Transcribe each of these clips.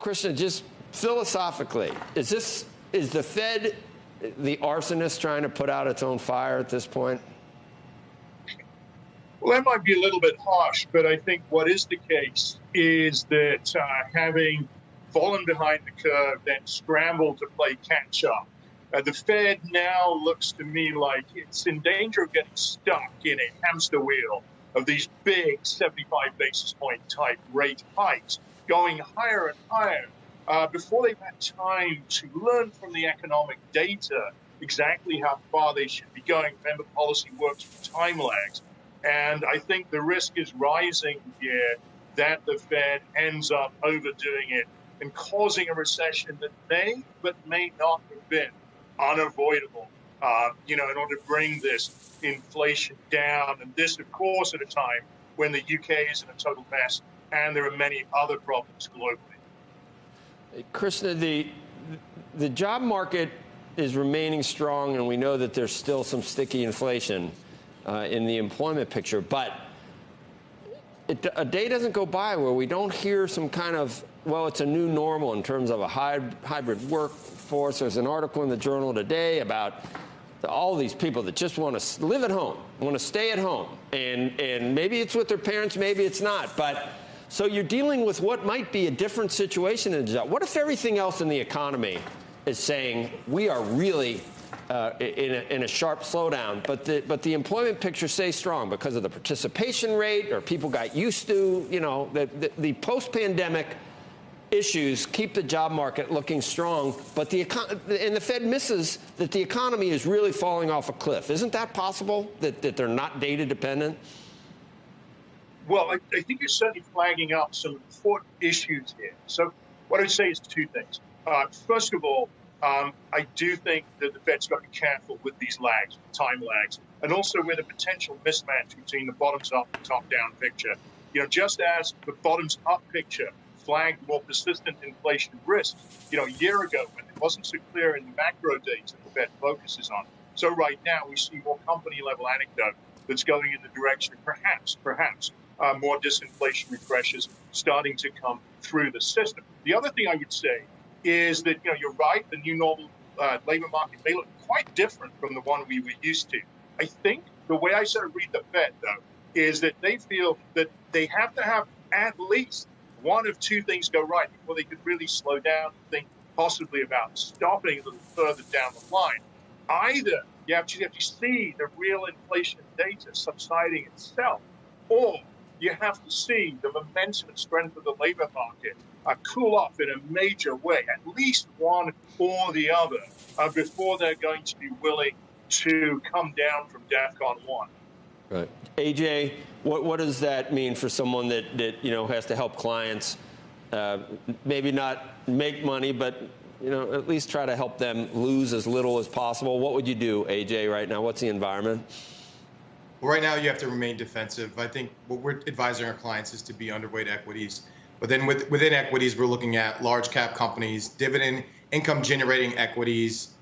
Krishna, just philosophically, is the Fed the arsonist trying to put out its own fire at this point? Well, that might be a little bit harsh, but I think what is the case is that having fallen behind the curve, then scrambled to play catch up, the Fed now looks to me like it's in danger of getting stuck in a hamster wheel of these big 75 basis point type rate hikes going higher and higher before they've had time to learn from the economic data exactly how far they should be going. Remember, policy works with time lags. And I think the risk is rising here that the Fed ends up overdoing it and causing a recession that may but may not have been unavoidable, in order to bring this inflation down. And this, of course, at a time when the UK is in a total mess and there are many other problems globally. Krishna, the job market is remaining strong, and we know that there's still some sticky inflation in the employment picture, but a day doesn't go by where we don't hear some kind of, well, it's a new normal in terms of a hybrid workforce. There's an article in the Journal today about all these people that just want to live at home, want to stay at home, and maybe it's with their parents, maybe it's not, but so you're dealing with what might be a different situation in the job. What if everything else in the economy is saying we are really in a sharp slowdown, but the employment picture stays strong because of the participation rate, or people got used to, the post-pandemic issues keep the job market looking strong, but the Fed misses that the economy is really falling off a cliff. Isn't that possible, that they're not data dependent? Well, I think you're certainly flagging up some important issues here. So what I would say is two things. First of all, I do think that the Fed's got to be careful with these lags, time lags, and also with a potential mismatch between the bottoms-up and top-down picture. Just as the bottoms-up picture flagged more persistent inflation risks, a year ago when it wasn't so clear in the macro data the Fed focuses on. So right now we see more company-level anecdote that's going in the direction of perhaps more disinflationary pressures starting to come through the system. The other thing I would say is that, you're right, the new normal labor market may look quite different from the one we were used to. I think the way I sort of read the Fed, though, is that they feel that they have to have at least one of two things go right before they could really slow down and think possibly about stopping a little further down the line. Either you have to see the real inflation data subsiding itself, or you have to see the momentum and strength of the labor market cool off in a major way, at least one or the other, before they're going to be willing to come down from DEFCON 1. Right. AJ, what does that mean for someone that has to help clients maybe not make money, but at least try to help them lose as little as possible? What would you do, AJ, right now? What's the environment? Well, right now you have to remain defensive. I think what we're advising our clients is to be underweight equities. But then within equities, we're looking at large cap companies, dividend income generating equities,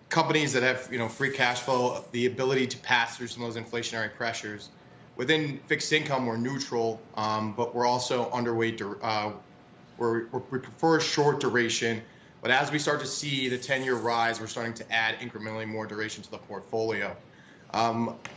companies that have free cash flow, the ability to pass through some of those inflationary pressures. Within fixed income, we're neutral, but we're also underweight. We prefer short duration. But as we start to see the 10-year rise, we're starting to add incrementally more duration to the portfolio.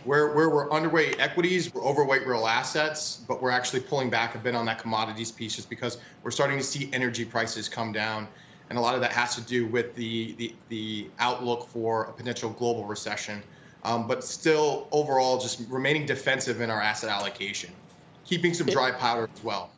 Where we're underweight equities, we're overweight real assets, but we're actually pulling back a bit on that commodities piece just because we're starting to see energy prices come down. And a lot of that has to do with the outlook for a potential global recession. But still, overall, just remaining defensive in our asset allocation, keeping some dry powder as well.